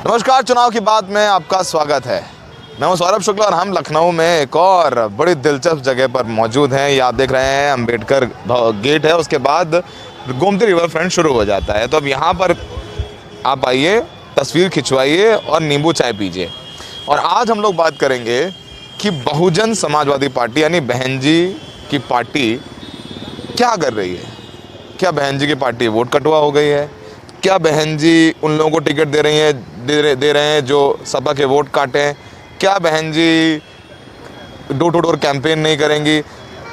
नमस्कार, चुनाव की बात में आपका स्वागत है। मैं हूं सौरभ शुक्ला और हम लखनऊ में एक और बड़ी दिलचस्प जगह पर मौजूद हैं। ये आप देख रहे हैं अंबेडकर गेट है, उसके बाद गोमती रिवर फ्रंट शुरू हो जाता है। तो अब यहाँ पर आप आइए, तस्वीर खिंचवाइए और नींबू चाय पीजिए। और आज हम लोग बात करेंगे कि बहुजन समाजवादी पार्टी यानी बहन जी की पार्टी क्या कर रही है। क्या बहन जी की पार्टी वोट कटवा हो गई है? क्या बहन जी उन लोगों को टिकट दे रहे हैं जो सपा के वोट काटें? क्या बहन जी डोर टू डोर कैंपेन नहीं करेंगी?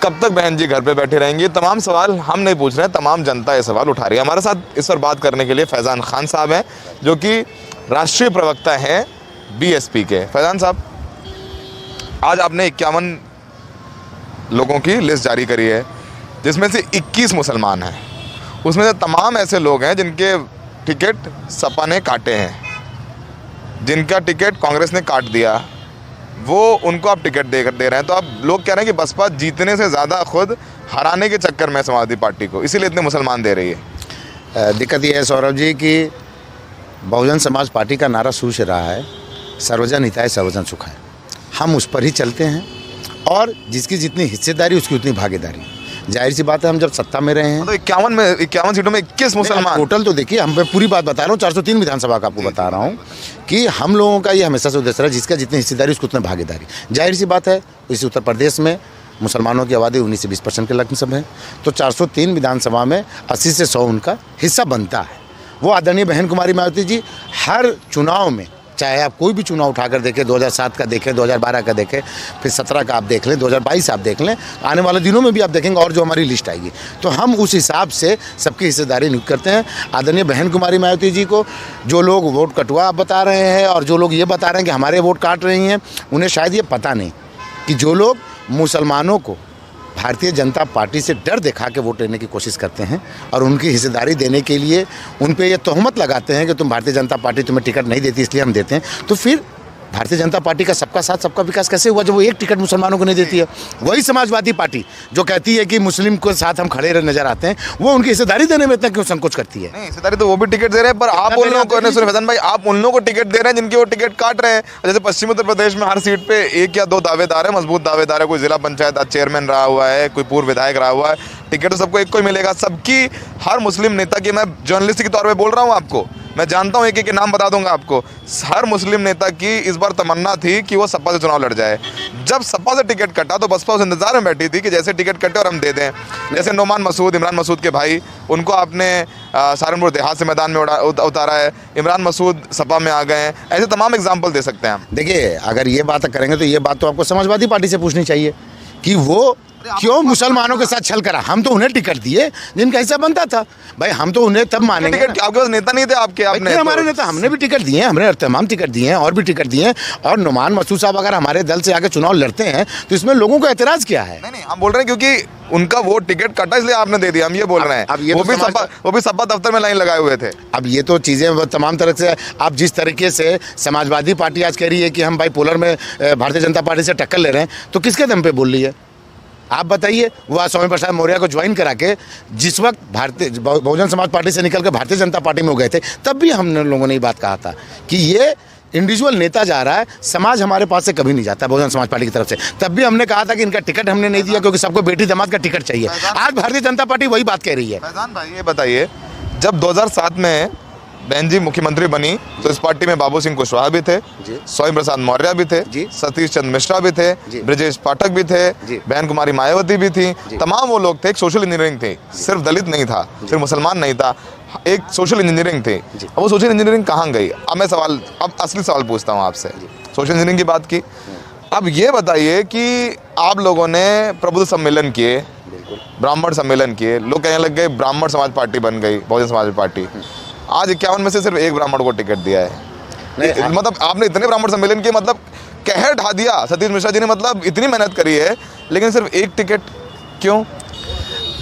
कब तक बहन जी घर पे बैठे रहेंगी? तमाम सवाल हम नहीं पूछ रहे हैं, तमाम जनता ये सवाल उठा रही है। हमारे साथ इस पर बात करने के लिए फैज़ान खान साहब हैं, जो कि राष्ट्रीय प्रवक्ता हैं बीएसपी के। फैज़ान साहब, आज आपने 51 लोगों की लिस्ट जारी करी है, जिसमें से 21 मुसलमान हैं। उसमें से तमाम ऐसे लोग हैं जिनके टिकट सपा ने काटे हैं, जिनका टिकट कांग्रेस ने काट दिया, वो उनको आप टिकट दे रहे हैं। तो अब लोग कह रहे हैं कि बसपा जीतने से ज़्यादा खुद हराने के चक्कर में समाजवादी पार्टी को, इसीलिए इतने मुसलमान दे रही है। दिक्कत ये है सौरभ जी कि बहुजन समाज पार्टी का नारा शुरू से रहा है, सर्वजन हिताय सर्वजन सुखाय। हम उस पर ही चलते हैं और जिसकी जितनी हिस्सेदारी उसकी उतनी भागीदारी। जाहिर सी बात है, हम जब सत्ता में रहे हैं तो 51 सीटों में 21 मुसलमान टोटल। तो देखिए, हम पे पूरी बात बता रहा हूँ, 403 विधानसभा का आपको बता रहा हूँ कि हम लोगों का ये हमेशा से उद्देश्य रहा, जिसका जितनी हिस्सेदारी उसकी उतनी भागीदारी। जाहिर सी बात है, इस उत्तर प्रदेश में मुसलमानों की आबादी 19 से 20% के लगभग है, तो 403 विधानसभा में 80 से 100 उनका हिस्सा बनता है। वो आदरणीय बहन कुमारी मायावती जी हर चुनाव में, चाहे आप कोई भी चुनाव उठाकर देखें, 2007 का देखें, 2012 का देखें, फिर 17 का आप देख लें, 2022 आप देख लें, आने वाले दिनों में भी आप देखेंगे और जो हमारी लिस्ट आएगी, तो हम उस हिसाब से सबकी हिस्सेदारी नियुक्त करते हैं। आदरणीय बहन कुमारी मायावती जी को जो लोग वोट कटवा आप बता रहे हैं और जो लोग ये बता रहे हैं कि हमारे वोट काट रही हैं, उन्हें शायद ये पता नहीं कि जो लोग मुसलमानों को भारतीय जनता पार्टी से डर दिखा के वोट लेने की कोशिश करते हैं और उनकी हिस्सेदारी देने के लिए उन पे ये तोहमत लगाते हैं कि तुम भारतीय जनता पार्टी तुम्हें टिकट नहीं देती इसलिए हम देते हैं, तो फिर भारतीय जनता पार्टी का सबका साथ सबका विकास कैसे हुआ जब वो एक टिकट मुसलमानों को नहीं देती है? वही समाजवादी पार्टी जो कहती है कि मुस्लिम के साथ हम खड़े नजर आते हैं, वो उनकी हिस्सेदारी देने में इतना क्यों संकोच करती है? नहीं, हिस्सेदारी तो वो भी टिकट दे रहे हैं, पर आप उन लोगों को, सुनिए फैज़ान भाई, आप उन लोगों को टिकट दे रहे हैं जिनके वो टिकट काट रहे हैं। जैसे पश्चिमी उत्तर प्रदेश में हर सीट पे 1 या 2 दावेदार है, मजबूत दावेदार है। कोई जिला पंचायत चेयरमैन रहा हुआ है, कोई पूर्व विधायक रहा हुआ है। टिकट तो सबको एक को ही मिलेगा। सबकी, हर मुस्लिम नेता की, मैं जर्नलिस्ट के तौर पर बोल रहा हूँ आपको, मैं जानता हूँ, एक एक नाम बता दूंगा आपको। हर मुस्लिम नेता की इस बार तमन्ना थी कि वो सपा से चुनाव लड़ जाए। जब सपा से टिकट कटा तो बसपा उस इंतजार में बैठी थी कि जैसे टिकट कटे और हम दे दें। जैसे नोमान मसूद, इमरान मसूद के भाई, उनको आपने सहारनपुर देहात से मैदान में उतारा है। इमरान मसूद सपा में आ गए हैं। ऐसे तमाम एग्जाम्पल दे सकते हैं हम। देखिए, अगर ये बात करेंगे तो ये बात तो आपको समाजवादी पार्टी से पूछनी चाहिए कि वो क्यों मुसलमानों के साथ छल करा। हम तो उन्हें टिकट दिए जिनका हिस्सा बनता था। भाई हम तो उन्हें तब मानेंगे। टिकट आपके पास नेता नहीं थे आपके? आपने हमारे नेता, हमने भी टिकट दिए हैं, हमने तमाम टिकट दिए हैं और भी टिकट दिए हैं। और नोमान मसूद साहब अगर हमारे दल से आगे चुनाव लड़ते हैं तो इसमें लोगों को एतराज क्या है? नहीं, हम बोल रहे हैं क्योंकि उनका वो टिकट कटा इसलिए आपने दे दिया, हम ये बोल रहे हैं। अब ये वो भी सपा दफ्तर में लाइन लगाए हुए थे। अब ये तो चीज़ें तमाम तरह से, आप जिस तरीके से समाजवादी पार्टी आज कह रही है कि हम बाई पोलर में भारतीय जनता पार्टी से टक्कर ले रहे हैं, तो किसके दम पे बोल रही है? आप बताइए। वो आज स्वामी प्रसाद मौर्य को ज्वाइन करा के जिस वक्त भारतीय बहुजन समाज पार्टी से निकल कर भारतीय जनता पार्टी में हो गए थे, तब भी हम लोगों ने ये बात कहा था कि ये इंडिविजुअल नेता जा रहा है, समाज हमारे पास से कभी नहीं जाता बहुजन समाज पार्टी की तरफ से। तब भी हमने कहा था कि इनका टिकट हमने नहीं दिया क्योंकि सबको बेटी दामाद का टिकट चाहिए। आज भारतीय जनता पार्टी वही बात कह रही है। फैज़ान भाई, ये बताइए, जब 2007 में बहन जी मुख्यमंत्री बनी तो इस पार्टी में बाबू सिंह कुशवाहा भी थे, स्वामी प्रसाद मौर्य भी थे, सतीश चंद्र मिश्रा भी थे, ब्रजेश पाठक भी थे, बहन कुमारी मायावती भी थी। तमाम वो लोग थे। एक सोशल इंजीनियरिंग थी, सिर्फ दलित नहीं था, सिर्फ मुसलमान नहीं था, एक सोशल इंजीनियरिंग थी। अब वो सोशल इंजीनियरिंग कहाँ गई? अब असली सवाल पूछता हूँ आपसे। सोशल इंजीनियरिंग की बात की, अब ये बताइए कि आप लोगों ने प्रबुद्ध सम्मेलन किए, ब्राह्मण सम्मेलन किए, लोग कहने लग गए ब्राह्मण समाज पार्टी बन गई बहुजन समाज पार्टी। आज 51 में से सिर्फ एक ब्राह्मण को टिकट दिया है। मतलब आपने इतने ब्राह्मण सम्मेलन किए, मतलब कहर ढा दिया सतीश मिश्रा जी ने, मतलब इतनी मेहनत करी है, लेकिन सिर्फ एक टिकट क्यों?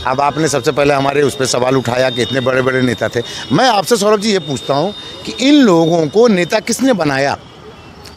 अब आपने सबसे पहले हमारे उस पर सवाल उठाया कि इतने बड़े बड़े नेता थे। मैं आपसे सौरभ जी ये पूछता हूँ कि इन लोगों को नेता किसने बनाया?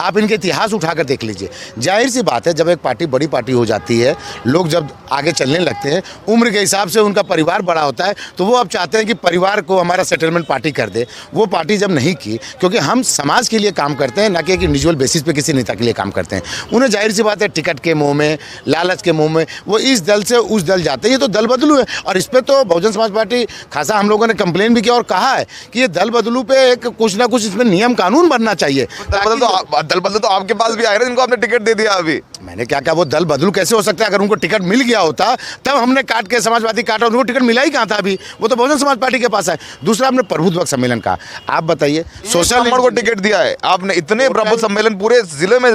आप इनके इतिहास उठाकर देख लीजिए। जाहिर सी बात है, जब एक पार्टी बड़ी पार्टी हो जाती है, लोग जब आगे चलने लगते हैं, उम्र के हिसाब से उनका परिवार बड़ा होता है, तो वो अब चाहते हैं कि परिवार को हमारा सेटलमेंट पार्टी कर दे। वो पार्टी जब नहीं की, क्योंकि हम समाज के लिए काम करते हैं, ना कि एक इंडिविजुअल बेसिस पे किसी नेता के लिए काम करते हैं। उन्हें जाहिर सी बात है, टिकट के मोह में, लालच के मोह में वो इस दल से उस दल जाते हैं। ये तो दल बदलू है, और इस पर तो बहुजन समाज पार्टी खासा हम लोगों ने कंप्लेन भी किया और कहा है कि ये दल बदलू पे एक कुछ ना कुछ इसमें नियम कानून बनना चाहिए। दल बदल तो आपके पास भी आए रहे, जिनको आपने टिकट दे दिया अभी। मैंने क्या कहा, वो दल बदलू कैसे हो सकता है? अगर उनको टिकट मिल गया होता तब हमने काट के समाजवादी काटा, उनको टिकट मिला ही कहाँ था अभी? वो तो बहुजन समाज पार्टी के पास है। दूसरा, आपने प्रबुद्ध सम्मेलन का, आप बताइए, सोशल को टिकट दिया है आपने, इतने प्रबुद्ध सम्मेलन पूरे जिले में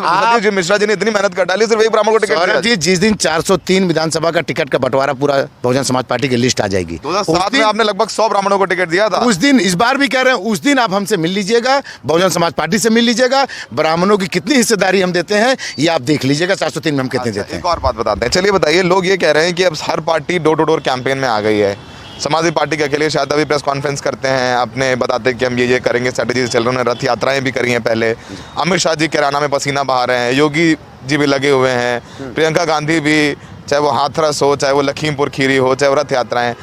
मिश्रा जी ने इतनी मेहनत कर डाली, सिर्फ एक ब्राह्मण को टिकट दिया जी। जिस दिन 403 विधानसभा का टिकट का बंटवारा पूरा बहुजन समाज पार्टी की लिस्ट आ जाएगी, 2007 में आपने लगभग 100 ब्राह्मणों को टिकट दिया था। उस दिन, इस बार भी कह रहे हैं, उस दिन आप हमसे मिल लीजिएगा, बहुजन समाज पार्टी से मिल लीजिएगा, ब्राह्मणों की कितनी हिस्सेदारी हम देते हैं ये आप देख लीजिएगा, 403 में हम कितने देते हैं। एक और बात बताते हैं, चलिए बताइए, लोग ये कह रहे हैं कि अब हर party door to door campaign में आ गई है। समाजवादी पार्टी के अकेले शायद अभी प्रेस कॉन्फ्रेंस करते हैं, अपने बताते हैं कि हम ये करेंगे, स्ट्रेटेजी चल रहे हैं, रथ यात्राएं भी करी हैं पहले, अमित शाह जी कैराना में पसीना बहा रहे हैं, योगी जी भी लगे हुए हैं, प्रियंका गांधी भी, चाहे वो हाथरस हो, चाहे वो लखीमपुर खीरी हो, चाहे वो रथ यात्राएं।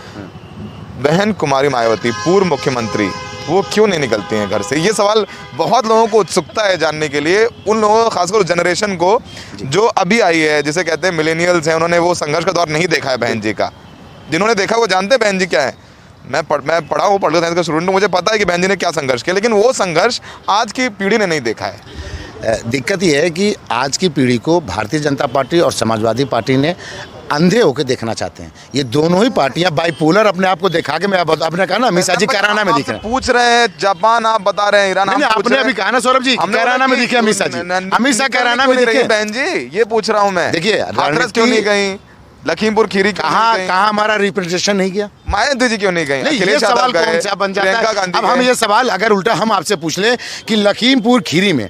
बहन कुमारी मायावती, पूर्व मुख्यमंत्री, वो क्यों नहीं निकलती हैं घर से? ये सवाल बहुत लोगों को उत्सुकता है जानने के लिए, उन लोगों को, खासकर जनरेशन को जो अभी आई है, जिसे कहते हैं मिलेनियल्स हैं, उन्होंने वो संघर्ष का दौर नहीं देखा है बहन जी का। जिन्होंने देखा वो जानते हैं बहन जी क्या है। मैं पढ़ा हूँ, पॉलिटिकल साइंस का स्टूडेंट हूँ, मुझे पता है कि बहन जी ने क्या संघर्ष किया, लेकिन वो संघर्ष आज की पीढ़ी ने नहीं देखा है। दिक्कत यह है कि आज की पीढ़ी को भारतीय जनता पार्टी और समाजवादी पार्टी ने अंधे होकर देखना चाहते हैं। ये दोनों ही पार्टियां बाइपोलर अपने आप को दिखा के, मैं आपने कहा ना, अमित शाह जी कैराना में दिख रहे हैं। पूछ रहे हैं, जापान आप बता रहे हैं, ईरान आपने अभी कहा ना सौरभ जी, कैराना में दिखे अमित शाह जी, अमित शाह कैराना में दिखे। बहन जी ये पूछ रहा हूँ मैं, देखिए क्यों नहीं गई, लखीमपुर खीरी कहाँ हमारा रिप्रेजेंटेशन नहीं किया, मायावती जी क्यों नहीं गई? ये सवाल कौन सा बन जाता है? अब हम ये सवाल अगर उल्टा हम आपसे पूछ लें कि लखीमपुर खीरी में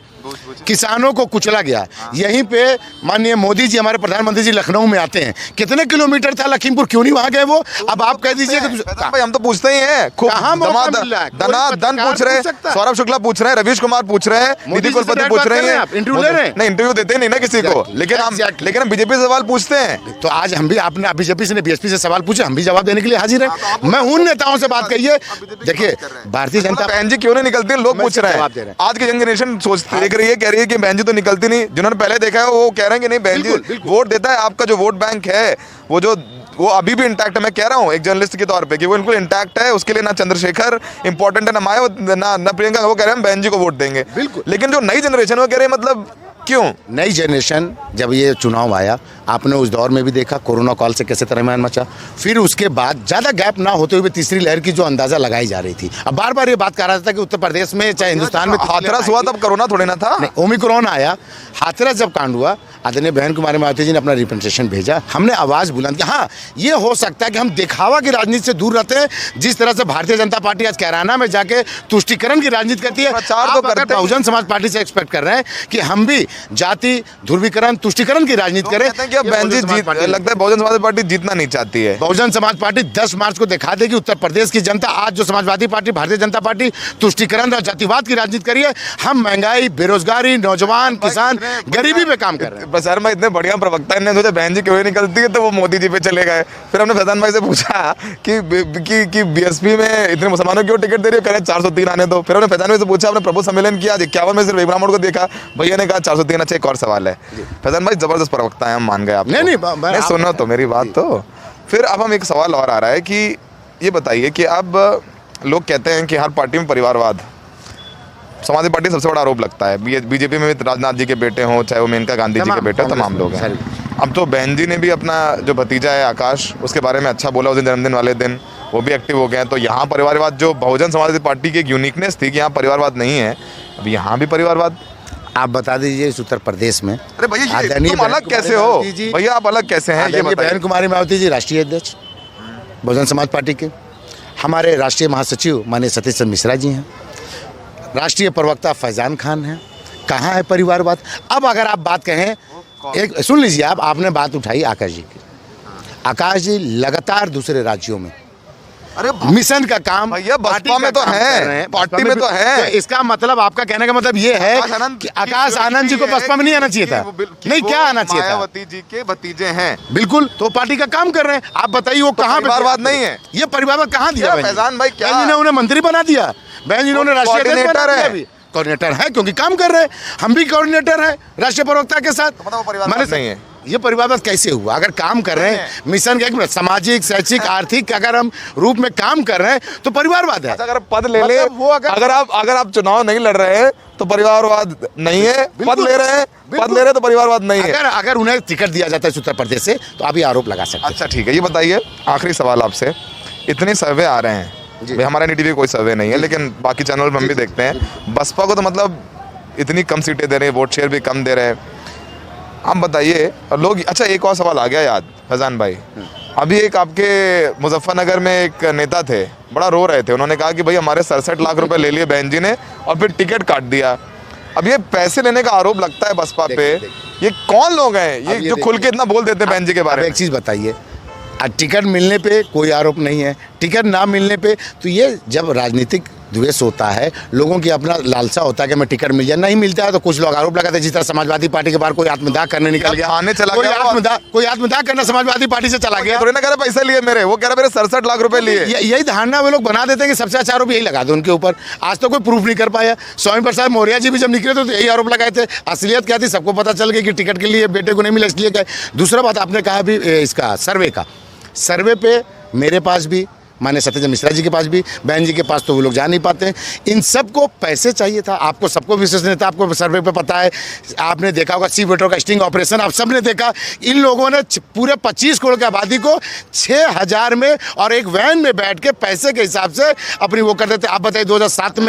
किसानों को कुचला गया, यहीं पे माननीय मोदी जी, हमारे प्रधानमंत्री जी लखनऊ में आते हैं, कितने किलोमीटर था लखीमपुर, क्यों नहीं वहां गए वो? अब आप कह दीजिए कि भाई हम तो पूछते ही हैं, दन पूछ रहे हैं, सौरभ शुक्ला पूछ रहे हैं, रवीश कुमार पूछ रहे हैं, निधि कुलपति पूछ रहे हैं, इंटरव्यू ले रहे हैं। नहीं, इंटरव्यू देते नहीं ना किसी को, लेकिन हम बीजेपी से सवाल पूछते हैं। तो आज हम भी, आपने बीजेपी से बीएसपी से सवाल पूछे, हम भी जवाब देने के लिए हाजिर है। मैं उन नेताओं से बात कहिए, देखिए भारतीय जनता बहन जी क्यों नहीं निकलती, लोग पूछ रहे हैं। आज की जनरेशन सोचती देख रही है, कह रही है कि बहन जी तो निकलती नहीं। जिन्होंने पहले देखा है वो कह रहे हैं कि नहीं बहन जी वोट देता है। आपका जो वोट बैंक है वो अभी भी इंटैक्ट है। मैं कह रहा हूँ एक जर्नलिस्ट के तौर पे कि वो बिल्कुल इंटैक्ट है। उसके लिए ना चंद्रशेखर इंपॉर्टेंट है, ना मायावती, ना प्रियंका। वो कह रहे हैं हम बहन जी को वोट देंगे। लेकिन जो नई जनरेशन वो कह रहे हैं, मतलब क्यों? नई जनरेशन, जब ये चुनाव आया, आपने उस दौर में भी देखा कोरोना काल से कैसे तरहमान मचा, फिर उसके बाद ज़्यादा गैप ना होते हुए तीसरी लहर की जो अंदाज़ा लगाई जा रही थी। अब बार बार ये बात कर रहा था कि उत्तर प्रदेश में चाहे हिंदुस्तान में हाथरस हुआ तब कोरोना थोड़ी ना था, ओमिक्रॉन आया। हाथरस जब कांड हुआ, आदरणीय बहन कुमारी मायावती जी ने अपना रिप्रेजेंटेशन भेजा, हमने आवाज़ बुलंद की। हाँ, ये हो सकता है कि हम दिखावा की राजनीति से दूर रहते हैं। जिस तरह से भारतीय जनता पार्टी आज कैराना में जाके तुष्टिकरण की राजनीति करती है, बहुजन समाज पार्टी से एक्सपेक्ट कर रहे हैं कि हम भी जाति ध्रुवीकरण, तुष्टिकरण की राजनीति करें। बहन जी लगता है बहुजन समाज पार्टी जीतना नहीं चाहती है। बहुजन समाज पार्टी 10 मार्च को दिखा देगी उत्तर प्रदेश की जनता, आज जो समाजवादी पार्टी, भारतीय जनता पार्टी तुष्टिकरण और जातिवाद की राजनीति करिए। हम महंगाई, बेरोजगारी, नौजवान, किसान, गरीबी पे काम कर रहे हैं। सर मैं इतने बढ़िया प्रवक्ता इन्हें सोचा बहन जी क्यों निकलती है, तो वो मोदी जी पे चले गए। फिर हमने फैजान भाई से पूछा कि बीएसपी में इतने मुसलमानों क्यों टिकट दे रही हो, कह रहे 403 आने दो। फिर हमने फैजान भाई से पूछा, हमने प्रभु सम्मेलन किया 51 में सिर्फ एक ब्राह्मण को देखा, भैया ने कहा 403। अच्छा एक और सवाल है, फैजान भाई जबरदस्त प्रवक्ता है, हम मान गए आप। नहीं सुनो तो मेरी बात तो। फिर अब हम एक सवाल और आ रहा है कि ये बताइए कि अब लोग कहते हैं कि हर पार्टी में परिवारवाद, समाजवादी पार्टी सबसे बड़ा आरोप लगता है। बीजेपी में भी राजनाथ जी के बेटे हों, चाहे वो मेनका गांधी जी के बेटे, तमाम लोग हैं। अब तो बहन जी ने भी अपना जो भतीजा है आकाश, उसके बारे में अच्छा बोला उस दिन जन्मदिन वाले दिन, वो भी एक्टिव हो गए हैं। तो यहाँ परिवारवाद, जो बहुजन समाजवादी पार्टी की एक यूनिकनेस थी कि यहाँ परिवारवाद नहीं है, अब यहाँ भी परिवारवाद। आप बता दीजिए इस उत्तर प्रदेश में, अरे भैया तुम अलग कैसे हो भैया, आप अलग कैसे हैं ये बताइए। बहन कुमारी मायावती जी राष्ट्रीय अध्यक्ष बहुजन समाज पार्टी के, हमारे राष्ट्रीय महासचिव माननीय सतीश चंद्र मिश्रा जी हैं, राष्ट्रीय प्रवक्ता फैजान खान हैं। कहाँ है परिवारवाद? अब अगर आप बात कहें, एक सुन लीजिए, आपने बात उठाई आकाश जी की। आकाश जी लगातार दूसरे राज्यों में अरे मिशन का काम भैया बसपा पार्टी में का तो काम है, कर रहे हैं, पार्टी बसपा में तो है। तो इसका मतलब आपका कहने का मतलब ये है कि आकाश आनंद जी को बसपा में नहीं आना चाहिए था, नहीं क्या आना चाहिए था? मायावती जी के भतीजे हैं, बिल्कुल, तो पार्टी का काम कर रहे हैं। आप बताइए वो कहाँ परिवारवाद नहीं है? ये परिवारवाद कहाँ दिया? फैजान भाई क्या बहन जी ने उन्हें मंत्री बना दिया, बहन जी ने उन्हें राष्ट्रीय अध्यक्ष बना दिया। अभी कोऑर्डिनेटर है क्योंकि काम कर रहे हैं, हम भी कोऑर्डिनेटर हैं राष्ट्रीय प्रवक्ता के साथ। मतलब वो परिवारवाद नहीं है। ये परिवारवाद कैसे हुआ? अगर काम कर रहे हैं मिशन के एक मिनट सामाजिक शैक्षिक आर्थिक अगर हम रूप में काम कर रहे हैं तो परिवारवाद है। अगर पद ले ले, मतलब वो अगर आप चुनाव नहीं लड़ रहे हैं तो परिवारवाद नहीं है, पद ले रहे हैं, पद ले रहे तो परिवारवाद नहीं है। अगर उन्हें टिकट दिया जाता है उत्तर प्रदेश से तो अभी आरोप लगा सकते हैं। अच्छा ठीक है, ये बताइए आखिरी सवाल आपसे, इतने सर्वे आ रहे हैं, भाई हमारा NDTV कोई सर्वे नहीं है लेकिन बाकी चैनल पर हम भी देखते हैं, बसपा को तो मतलब इतनी कम सीटें दे रहे हैं, वोट शेयर भी कम दे रहे हैं, आप बताइए लोग। अच्छा एक और सवाल आ गया याद फैजान भाई, अभी एक आपके मुजफ्फरनगर में एक नेता थे, बड़ा रो रहे थे, उन्होंने कहा कि भाई हमारे 67 लाख रुपए ले लिए बहन जी ने और फिर टिकट काट दिया। अब ये पैसे लेने का आरोप लगता है बसपा पे, ये कौन लोग हैं ये जो खुल के इतना बोल देते हैं बहन जी के बारे में? एक चीज़ बताइए, टिकट मिलने पे कोई आरोप नहीं है, टिकट ना मिलने पे तो ये जब राजनीतिक द्वेष होता है, लोगों की अपना लालसा होता है कि मैं टिकट मिल जाए, नहीं मिलता है तो कुछ लोग आरोप लगाते हैं। जिस तरह समाजवादी पार्टी के बाहर कोई आत्मदाह करने निकल गया, कोई आत्मदाह करना समाजवादी पार्टी से चला गया, थोड़ी ना कह रहे पैसे लिए मेरे, वो कह रहे मेरे 67 लाख रुपए लिए। यही धारणा वो लोग बना देते हैं कि सबसे अच्छा आरोप यही लगा दो उनके ऊपर। आज तो कोई प्रूफ नहीं कर पाया। स्वामी प्रसाद मौर्य जी भी जब निकले तो यही आरोप लगाए थे। असलियत क्या थी सबको पता चल गया कि टिकट के लिए बेटे को नहीं मिला इसलिए। क्या दूसरा बात आपने कहा भी इसका सर्वे पे मेरे पास भी, माने सत्येंद्र मिश्रा जी के पास भी, बहन जी के पास तो वो लोग जा नहीं पाते हैं। इन सबको पैसे चाहिए था, आपको सबको विश्वसनीयता, आपको सर्वे पे पता है, आपने देखा होगा सी वेटर का स्टिंग ऑपरेशन आप सब ने देखा। इन लोगों ने पूरे 25 करोड़ की आबादी को 6000 में और एक वैन में बैठ के पैसे के हिसाब से अपनी वो कर देते। आप बताइए 2007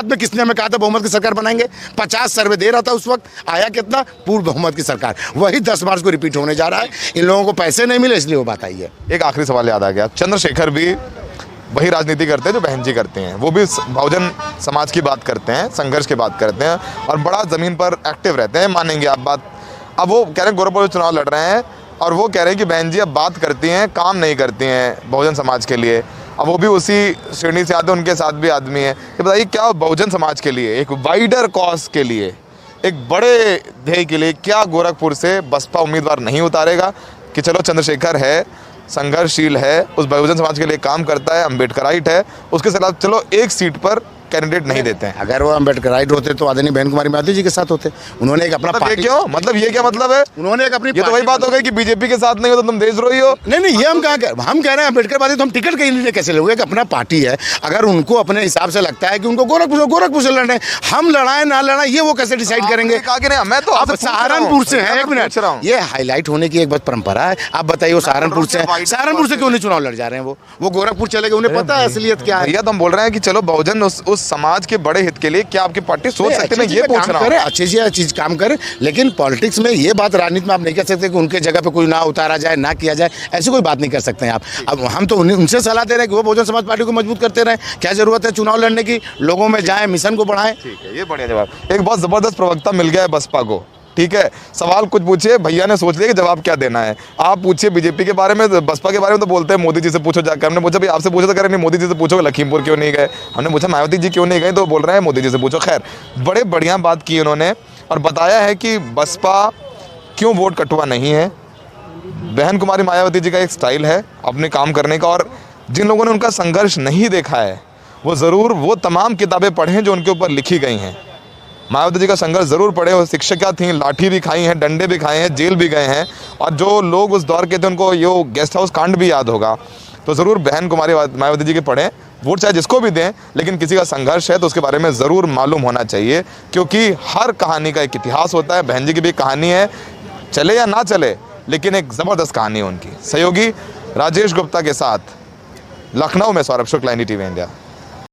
में किसने हमें कहा था बहुमत की सरकार बनाएंगे? 50 सर्वे दे रहा था उस वक्त, आया कितना? पूर्ण बहुमत की सरकार। वही 10 मार्च को रिपीट होने जा रहा है। इन लोगों को पैसे नहीं मिले इसलिए वो बात आई है। एक आखिरी सवाल याद आ गया, चंद्रशेखर भी वही राजनीति करते हैं जो बहन जी करते हैं, वो भी बहुजन समाज की बात करते हैं, संघर्ष की बात करते हैं और बड़ा ज़मीन पर एक्टिव रहते हैं, मानेंगे आप बात। अब वो कह रहे हैं गोरखपुर चुनाव लड़ रहे हैं और वो कह रहे हैं कि बहन जी अब बात करती हैं, काम नहीं करती हैं बहुजन समाज के लिए। अब वो भी उसी श्रेणी से आते हैं, उनके साथ भी आदमी है। ये बताइए क्या बहुजन समाज के लिए, एक वाइडर कॉज के लिए, एक बड़े ध्येय के लिए क्या गोरखपुर से बसपा उम्मीदवार नहीं उतारेगा कि चलो चंद्रशेखर है, संघर्षशील है, उस बहुजन समाज के लिए काम करता है, अम्बेडकराइट है, उसके खिलाफ चलो एक सीट पर कैंडिडेट नहीं देते हैं? अगर वो अम्बेडकराइट होते तो आदरणीय बहन कुमारी मायावती जी के साथ होते। उन्होंने एक अपना मतलब ये क्यों, मतलब ये क्या मतलब है? उन्होंने एक अपनी, ये तो वही बात हो गई कि बीजेपी के साथ नहीं हो तो तुम देशद्रोही हो। नहीं ये हम कह रहे हैं अम्बेडकरवादी, तो हम टिकट के लिए कैसे लोगे? एक अपना पार्टी है, अगर उनको अपने हिसाब से लगता है कि उनको गोरखपुर से लड़ना है, हम लड़ाए ना लड़ाए ये वो कैसे डिसाइड करेंगे? मैं तो अब सहारनपुर से है, एक मिनट, ये हाईलाइट होने की एक बस परंपरा है। आप बताइए वो सहारनपुर से है, सहारनपुर से क्यों नहीं चुनाव लड़ जा रहे हैं? वो गोरखपुर चले गए, उन्हें पता है असलियत क्या है। भैया तो हम बोल रहे हैं कि चलो बहुजन उस समाज के बड़े हित के लिए क्या आपकी पार्टी सोच सकती है? मैं ये पूछ रहा हूं। अच्छी चीज काम करे, लेकिन पॉलिटिक्स में ये बात, राजनीति में आप नहीं कह सकते कि उनके जगह पे कोई ना उतारा जाए, ना किया जाए, ऐसी कोई बात नहीं कर सकते हैं आप। अब हम तो उनसे सलाह दे रहे हैं कि वो बहुजन समाज पार्टी को मजबूत करते रहे। क्या जरूरत है चुनाव लड़ने की? लोगों में जाए, मिशन को बढ़ाएं। ठीक है, ये बढ़िया जवाब। एक बहुत जबरदस्त प्रवक्ता मिल गया है बसपा को, ठीक है, सवाल कुछ पूछिए, भैया ने सोच लिया कि जवाब क्या देना है। आप पूछिए बीजेपी के बारे में, बसपा के बारे में तो बोलते हैं मोदी जी से पूछो जाकर। हमने पूछा भाई आपसे पूछो तो कह रहे नहीं मोदी जी से पूछो, लखीमपुर क्यों नहीं गए। हमने पूछा मायावती जी क्यों नहीं गए, तो बोल रहे हैं मोदी जी से पूछो। खैर बड़े बढ़िया बात की उन्होंने और बताया है कि बसपा क्यों वोट कटुआ नहीं है। बहन कुमारी मायावती जी का एक स्टाइल है अपने काम करने का, और जिन लोगों ने उनका संघर्ष नहीं देखा है वो ज़रूर वो तमाम किताबें पढ़ें जो उनके ऊपर लिखी गई हैं। मायावती जी का संघर्ष जरूर पढ़े। वो शिक्षिका थी, लाठी भी खाई हैं, डंडे भी खाए हैं, जेल भी गए हैं, और जो लोग उस दौर के थे उनको ये गेस्ट हाउस कांड भी याद होगा। तो ज़रूर बहन कुमारी मायावती जी के पढ़ें, वोट चाहे जिसको भी दें, लेकिन किसी का संघर्ष है तो उसके बारे में ज़रूर मालूम होना चाहिए, क्योंकि हर कहानी का एक इतिहास होता है। बहन जी की भी कहानी है, चले या ना चले, लेकिन एक ज़बरदस्त कहानी है उनकी। सहयोगी राजेश गुप्ता के साथ लखनऊ में सौरभ शुक्ला, NDTV इंडिया।